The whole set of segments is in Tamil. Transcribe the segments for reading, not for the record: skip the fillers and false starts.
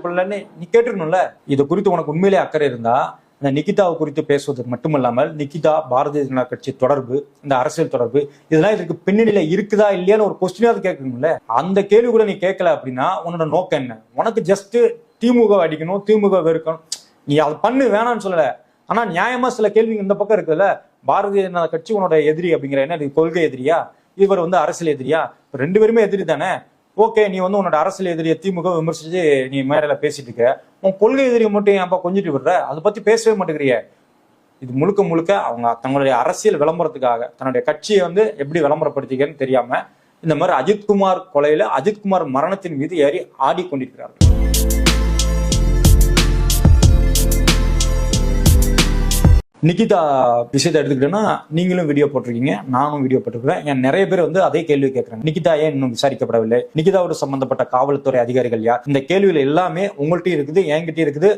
விசாரிக்கப்படலன்னு நீ கேட்டுக்கணும்ல. இது குறித்து உனக்கு உண்மையிலே அக்கறை இருந்தா இந்த நிகிதாவை குறித்து பேசுவதற்கு மட்டுமல்லாமல் நிகிதா பாரதிய ஜனதா கட்சி தொடர்பு, இந்த அரசியல் தொடர்பு இதெல்லாம் இதுக்கு பின்னணியில இருக்குதா இல்லையான்னு ஒரு கொஸ்டினாவது கேட்கணும்ல. அந்த கேள்வி கூட நீ கேட்கல அப்படின்னா உன்னோட நோக்கம் என்ன? உனக்கு ஜஸ்ட் திமுக அடிக்கணும், திமுக வெறுக்கணும், நீ அதை பண்ணு, வேணான்னு சொல்லல. ஆனா நியாயமா சில கேள்வி இந்த பக்கம் இருக்குதுல்ல. பாரதிய ஜனதா கட்சி உன்னோட எதிரி அப்படிங்கிற என்ன, கொள்கை எதிரியா, இவர் அரசியல் எதிரியா? ரெண்டு பேருமே எதிரி தானே. ஓகே, நீ உன்னோட அரசியல் எதிரியை திமுக விமர்சிச்சு நீ மேடையில பேசிட்டு இருக்க, உன் கொள்கை எதிரியை மட்டும் ஏன்ப்பா கொஞ்சிட்டு விடுற? அதை பத்தி பேசவே மாட்டேங்கிறிய. இது முழுக்க முழுக்க அவங்க தங்களுடைய அரசியல் விளம்பரத்துக்காக தன்னுடைய கட்சியை எப்படி விளம்பரப்படுத்திக்கன்னு தெரியாம இந்த மாதிரி அஜித்குமார் கொலையில அஜித்குமார் மரணத்தின் மீது ஏறி ஆடிக்கொண்டிருக்கிறார்கள். நிகிதா விஷயத்தை எடுத்துக்கிட்டோன்னா நீங்களும் வீடியோ போட்டிருக்கீங்க, நானும் வீடியோ போட்டிருக்கிறேன். ஏன் நிறைய பேர் அதே கேள்வி கேட்கறாங்க, நிகிதா ஏன் இன்னும் விசாரிக்கப்படவில்லை, நிகிதாவோட சம்பந்தப்பட்ட காவல்துறை அதிகாரிகள் யார்? இந்த கேள்வியில எல்லாமே உங்கள்கிட்ட இருக்குது, என்கிட்ட இருக்குது,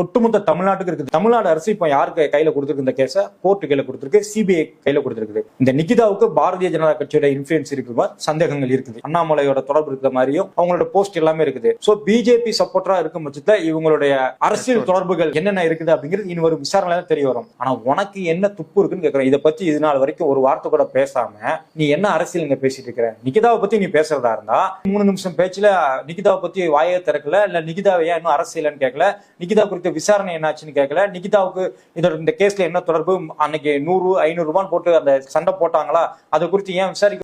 ஒட்டுமொத்த தமிழ்நாட்டுக்கு இருக்குது. தமிழ்நாடு அரசு இப்ப யாருக்கு கையில கொடுத்திருக்கு இந்த கேஸை? கோர்ட்டு கையில கொடுத்திருக்கு, சிபிஐ கையில கொடுத்திருக்குது. இந்த நிகிதாவுக்கு பாரதிய ஜனதா கட்சியோட இன்ஃபுளுன்ஸ் இருக்கிற சந்தேகங்கள் இருக்குது, அண்ணாமலையோட தொடர்பு இருக்கிற மாதிரியும் அவங்களோட போஸ்ட் எல்லாமே இருக்குது. சோ பிஜேபி சப்போர்ட்டரா இருக்கும் பட்சத்துல இவங்களுடைய அரசியல் தொடர்புகள் என்னென்ன இருக்குது அப்படிங்கிறது இனி ஒரு விசாரணையில தெரிய வரும். ஆனா உனக்கு என்ன துப்பு இருக்குன்னு கேக்குறேன். இதை பத்தி இது நாள் வரைக்கும் ஒரு வார்த்தை கூட பேசாம நீ என்ன அரசியல் இங்க பேசிட்டு இருக்கிற? நிகிதாவை பத்தி நீ பேசுறதா இருந்தா 3 நிமிஷம் பேச்சுல நிகிதாவை பத்தி வாயே திறக்கல, இல்ல நிகிதாவை ஏன் இன்னும் அரசியல்னு கேட்கல, நிகிதா குறித்த விசாரணை என்னாச்சுன்னு கேட்கல, நிகிதாவுக்கு இந்த கேஸ்ல என்ன தொடர்பு, அன்னைக்கு 100-500 ரூபான்னு போட்டு அந்த சண்டை போட்டாங்களா, அதை குறித்து ஏன் விசாரிக்க